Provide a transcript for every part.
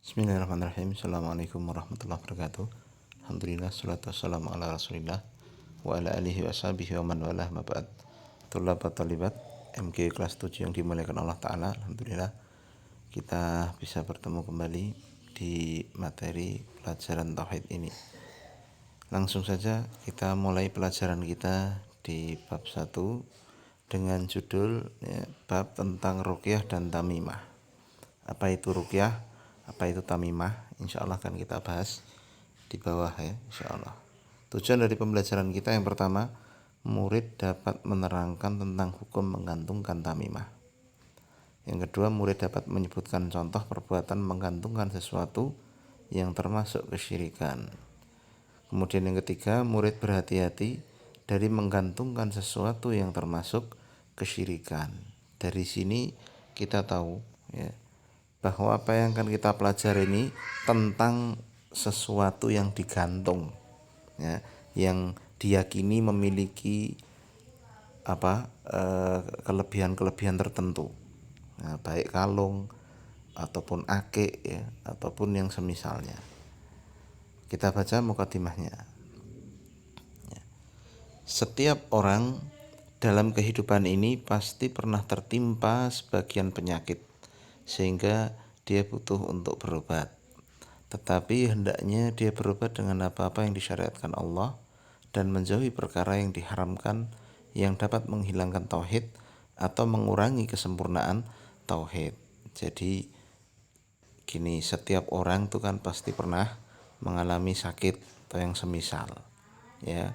Bismillahirrahmanirrahim. Assalamualaikum warahmatullahi wabarakatuh. Alhamdulillah, salatu wassalamu ala rasulillah wa ala alihi wa sahbihi wa man walah ma ba'd. Thulabat talibat MG kelas 7 yang dimuliakan Allah Ta'ala. Alhamdulillah kita bisa bertemu kembali di materi pelajaran Tauhid ini. Langsung saja kita mulai pelajaran kita di bab 1 dengan judul bab tentang ruqyah dan tamimah. Apa itu ruqyah? Apa itu tamimah? Insya Allah akan kita bahas di bawah ya, insya Allah. Tujuan dari pembelajaran kita yang pertama, murid dapat menerangkan tentang hukum menggantungkan tamimah. Yang kedua, murid dapat menyebutkan contoh perbuatan menggantungkan sesuatu yang termasuk kesyirikan. Kemudian yang ketiga, murid berhati-hati dari menggantungkan sesuatu yang termasuk kesyirikan. Dari sini kita tahu ya, bahwa apa yang akan kita pelajari ini tentang sesuatu yang digantung ya, yang diyakini memiliki kelebihan-kelebihan tertentu, nah, baik kalung ataupun akik ya, ataupun yang semisalnya. Kita baca mukadimahnya. Setiap orang dalam kehidupan ini pasti pernah tertimpa sebagian penyakit sehingga dia butuh untuk berobat. Tetapi hendaknya dia berobat dengan apa-apa yang disyariatkan Allah dan menjauhi perkara yang diharamkan yang dapat menghilangkan tauhid atau mengurangi kesempurnaan tauhid. Jadi gini, setiap orang itu kan pasti pernah mengalami sakit atau yang semisal ya.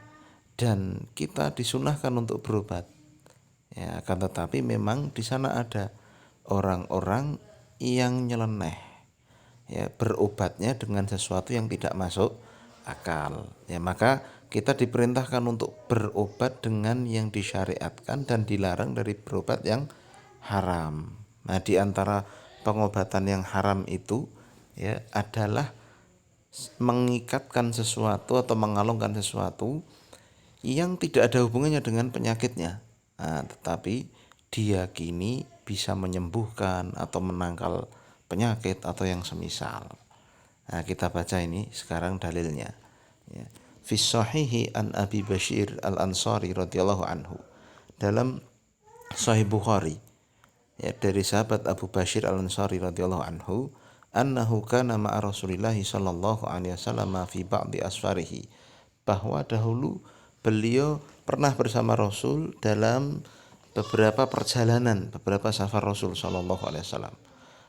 Dan kita disunahkan untuk berobat. Ya, akan tetapi memang di sana ada orang-orang yang nyeleneh ya, berobatnya dengan sesuatu yang tidak masuk akal ya, maka kita diperintahkan untuk berobat dengan yang disyariatkan dan dilarang dari berobat yang haram. Nah, di antara pengobatan yang haram itu ya adalah mengikatkan sesuatu atau mengalungkan sesuatu yang tidak ada hubungannya dengan penyakitnya, nah, tetapi diyakini bisa menyembuhkan atau menangkal penyakit atau yang semisal. Nah, kita baca ini sekarang dalilnya. Ya. Fi sahihi an Abi Bashir al-Ansari radhiyallahu anhu. Dalam Sahih Bukhari ya, dari sahabat Abu Bashir al-Ansari radhiyallahu anhu, annahu kana ma'a Rasulillah sallallahu alaihi wasallam fi ba'di asfarihi, bahwa dahulu beliau pernah bersama Rasul dalam beberapa perjalanan, beberapa safar Rasul sallallahu alaihi wasallam.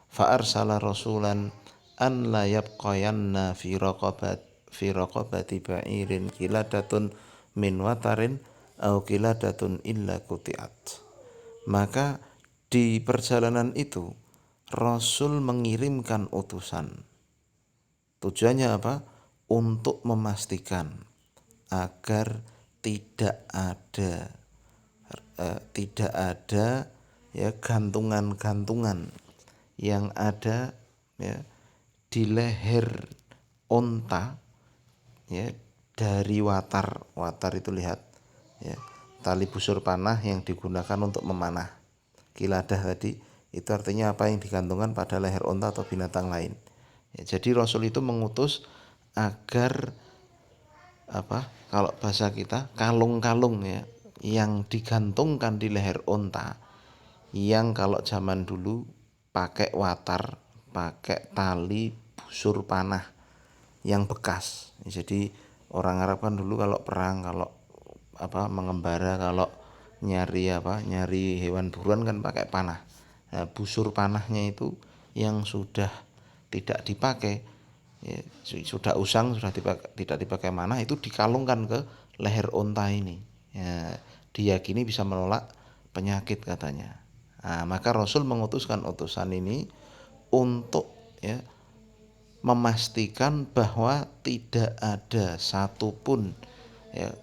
Fa arsala rasulan an la yabqayanna fi raqabati ba'irin kiladatun min watarin au kiladatun illa kutiat. Maka di perjalanan itu Rasul mengirimkan utusan. Tujuannya apa? Untuk memastikan agar tidak ada ya gantungan-gantungan yang ada ya di leher onta ya dari watar. Watar itu lihat ya, tali busur panah yang digunakan untuk memanah. Kiladah tadi itu artinya apa yang digantungkan pada leher onta atau binatang lain. Ya, jadi Rasul itu mengutus agar kalau bahasa kita kalung-kalung ya yang digantungkan di leher onta, yang kalau zaman dulu pakai watar, pakai tali busur panah yang bekas. Jadi orang Arab kan dulu kalau perang, kalau mengembara, kalau nyari hewan buruan kan pakai panah. Nah, busur panahnya itu yang sudah tidak dipakai ya, sudah usang, sudah tidak dipakai mana, itu dikalungkan ke leher onta ini ya, diyakini bisa menolak penyakit katanya. Nah, maka Rasul mengutuskan utusan ini untuk ya memastikan bahwa tidak ada satupun ya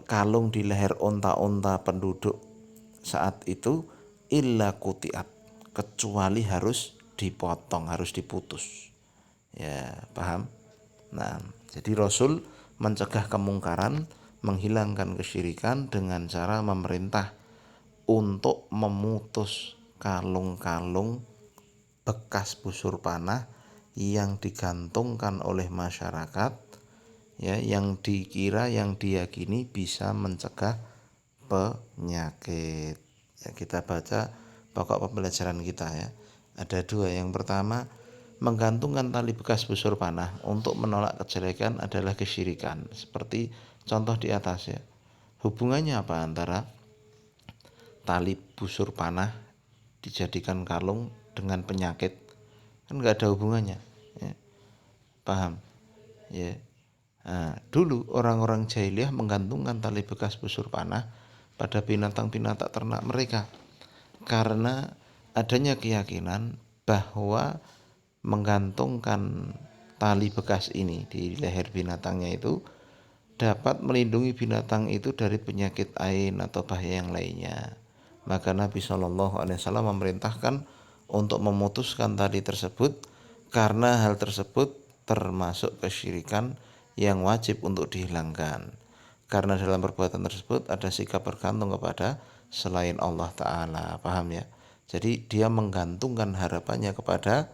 kalung di leher onta-onta penduduk saat itu illa kutiat, kecuali harus dipotong, harus diputus. Ya, paham? Nah, jadi Rasul mencegah kemungkaran, menghilangkan kesyirikan dengan cara memerintah untuk memutus kalung-kalung bekas busur panah yang digantungkan oleh masyarakat, ya, yang dikira, yang diyakini bisa mencegah penyakit. Ya, kita baca pokok pembelajaran kita ya. Ada dua. Yang pertama, menggantungkan tali bekas busur panah untuk menolak kejelekan adalah kesyirikan. Seperti contoh di atas ya. Hubungannya apa antara tali busur panah dijadikan kalung dengan penyakit? Kan nggak ada hubungannya. Ya, paham? Ya. Nah, dulu orang-orang jahiliyah menggantungkan tali bekas busur panah pada binatang-binatang ternak mereka karena adanya keyakinan bahwa menggantungkan tali bekas ini di leher binatangnya itu dapat melindungi binatang itu dari penyakit ain atau bahaya yang lainnya. Maka Nabi Shallallahu Alaihi Wasallam memerintahkan untuk memutuskan tali tersebut karena hal tersebut termasuk kesyirikan yang wajib untuk dihilangkan. Karena dalam perbuatan tersebut ada sikap bergantung kepada selain Allah Ta'ala. Paham ya? Jadi dia menggantungkan harapannya kepada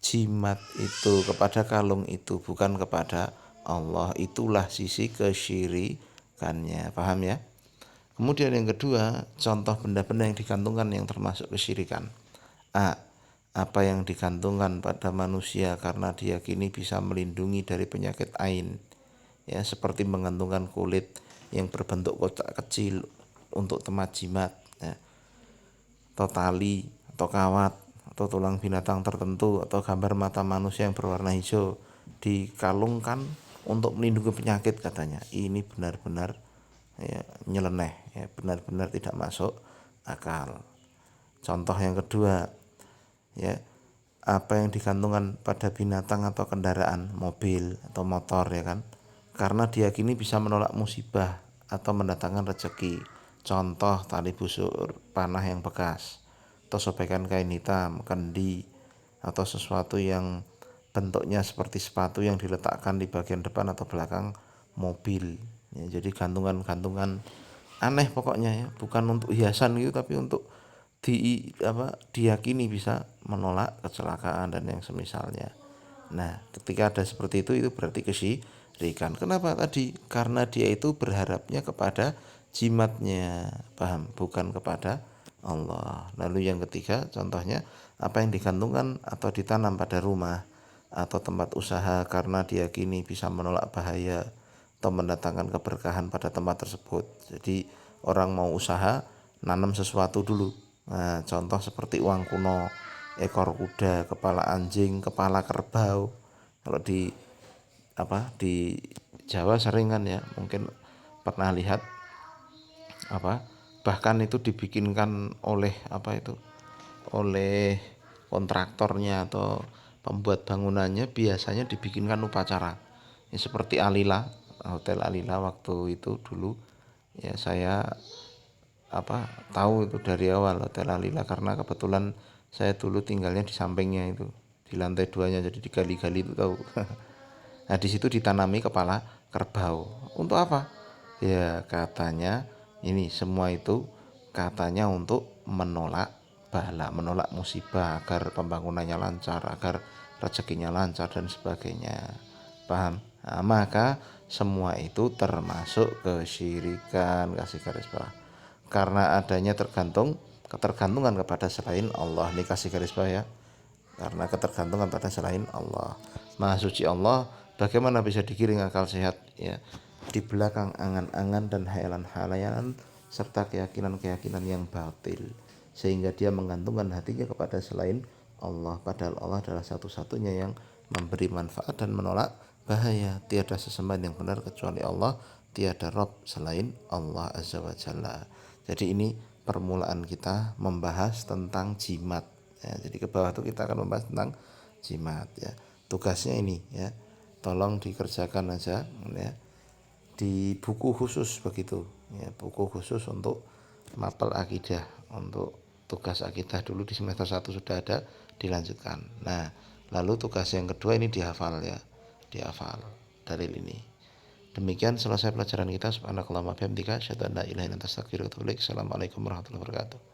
jimat itu, kepada kalung itu, bukan kepada Allah. Itulah sisi kesyirikannya. Paham ya? Kemudian yang kedua, contoh benda-benda yang digantungkan yang termasuk kesyirikan. A. Apa yang digantungkan pada manusia karena diyakini bisa melindungi dari penyakit ain. Ya, seperti menggantungkan kulit yang berbentuk kotak kecil untuk tempat jimat, ya, atau tali, atau kawat, atau tulang binatang tertentu, atau gambar mata manusia yang berwarna hijau dikalungkan untuk melindungi penyakit katanya. Ini benar-benar ya, nyeleneh, ya, benar-benar tidak masuk akal. Contoh yang kedua, ya, apa yang digantungkan pada binatang atau kendaraan, mobil atau motor, ya kan, karena diyakini bisa menolak musibah atau mendatangkan rezeki. Contoh tali busur panah yang bekas, atau sobekan kain hitam, kendi, atau sesuatu yang bentuknya seperti sepatu yang diletakkan di bagian depan atau belakang mobil. Ya, jadi gantungan-gantungan aneh pokoknya ya, bukan untuk hiasan gitu tapi untuk diyakini bisa menolak kecelakaan dan yang semisalnya. Nah, ketika ada seperti itu berarti kesyirikan. Kenapa tadi? Karena dia itu berharapnya kepada jimatnya, paham? Bukan kepada Allah. Lalu yang ketiga, contohnya apa yang digantungkan atau ditanam pada rumah atau tempat usaha karena diyakini bisa menolak bahaya atau mendatangkan keberkahan pada tempat tersebut. Jadi orang mau usaha nanam sesuatu dulu. Nah, contoh seperti uang kuno, ekor kuda, kepala anjing, kepala kerbau. Kalau di Jawa sering kan ya, mungkin pernah lihat apa? Bahkan itu dibikinkan oleh oleh kontraktornya atau pembuat bangunannya biasanya dibikinkan upacara. Ya, seperti Alila, Hotel Alila waktu itu dulu ya saya tahu itu dari awal Hotel Alila karena kebetulan saya dulu tinggalnya di sampingnya itu di lantai 2-nya jadi digali-gali itu tahu. Nah di situ ditanami kepala kerbau untuk apa ya katanya ini semua itu katanya untuk menolak bala, menolak musibah agar pembangunannya lancar, agar rezekinya lancar dan sebagainya, paham. Nah, maka semua itu termasuk kesyirikan, kasih garis bawah, karena adanya ketergantungan kepada selain Allah. Ini kasih garis bawah ya, karena ketergantungan pada selain Allah. Maha suci Allah, bagaimana bisa digiring akal sehat ya di belakang angan-angan dan hayalan-hayalan serta keyakinan-keyakinan yang batil, sehingga dia menggantungkan hatinya kepada selain Allah, padahal Allah adalah satu-satunya yang memberi manfaat dan menolak bahaya. Tiada sesembahan yang benar kecuali Allah, tiada Rob selain Allah Azza wa Jalla. Jadi ini permulaan kita membahas tentang jimat ya, jadi ke bawah itu kita akan membahas tentang jimat ya. Tugasnya ini ya, tolong dikerjakan aja ya di buku khusus begitu ya, buku khusus untuk mapel akidah, untuk tugas akidah dulu di semester 1 sudah ada, dilanjutkan. Nah lalu tugas yang kedua ini dihafal ya, dihafal dalil ini. Demikian selesai pelajaran kita. Subhanakallahumma wa bihamdika asyhadu an la ilaha illa anta astaghfiruka wa atubu ilaik. Assalamualaikum warahmatullahi wabarakatuh.